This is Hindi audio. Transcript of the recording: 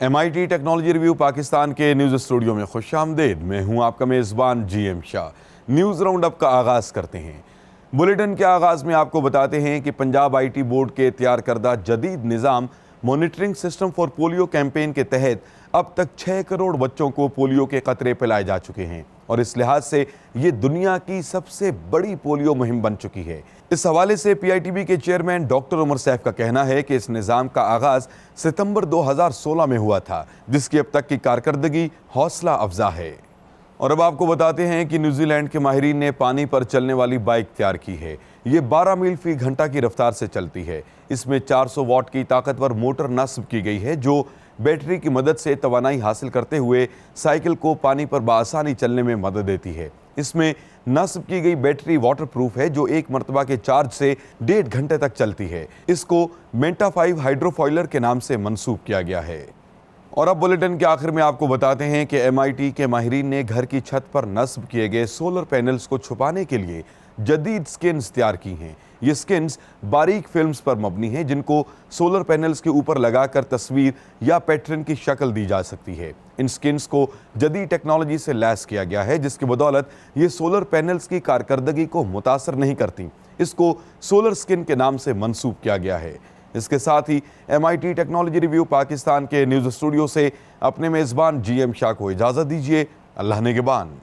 MIT टेक्नोलॉजी रिव्यू पाकिस्तान के न्यूज़ स्टूडियो में खुशामदीद। मैं हूं आपका मेज़बान GM Shah. News round up का आगाज़ करते हैं। बुलेटिन के आगाज़ में आपको बताते हैं कि पंजाब IT बोर्ड के तैयार करदा जदीद निज़ाम monitoring system for polio campaign के तहत अब तक 6 करोड़ बच्चों को पोलियो के कतरे पिलाए जा चुके हैं और इस लिहाज से ये दुनिया की सबसे बड़ी पोलियो मुहिम बन चुकी है। इस हवाले से PITB के चेयरमैन डॉक्टर उमर सैफ का कहना है कि इस निज़ाम का आगाज़ सितंबर 2016 में हुआ था, जिसकी अब तक की कारकर्दगी हौसला अफजा है। और अब आपको बताते हैं कि न्यूजीलैंड के माहिरीन ने पानी पर चलने वाली बाइक तैयार की है। ये 12 मील फी घंटा की रफ्तार से चलती है। इसमें 400 वाट की ताकतवर मोटर नस्ब की गई है जो बैटरी की मदद से तवानाई हासिल करते हुए साइकिल को पानी पर बासानी चलने में मदद देती है। इसमें नस्ब की गई बैटरी वाटरप्रूफ है जो एक मरतबा के चार्ज से 1.5 घंटे तक चलती है। इसको मेंटा 5 हाइड्रोफॉइलर के नाम से मंसूब किया गया है। और अब बुलेटिन के आखिर में आपको बताते हैं कि MIT के माहिरीन ने घर की छत पर नस्ब किए गए सोलर पैनल्स को छुपाने के लिए जदीद स्किन्स तैयार की हैं। ये स्किन्स बारीक फिल्म्स पर मबनी हैं जिनको सोलर पैनल्स के ऊपर लगाकर तस्वीर या पैटर्न की शक्ल दी जा सकती है। इन स्किन्स को जदीद टेक्नोलॉजी से लैस किया गया है जिसकी बदौलत ये सोलर पैनल्स की कारकर्दगी को मुतासर नहीं करती। इसको सोलर स्किन के नाम से मंसूब किया गया है। इसके साथ ही MIT टेक्नोलॉजी रिव्यू पाकिस्तान के न्यूज़ स्टूडियो से अपने मेज़बान GM शाह को इजाज़त दीजिए। अल्लाह निगहबान।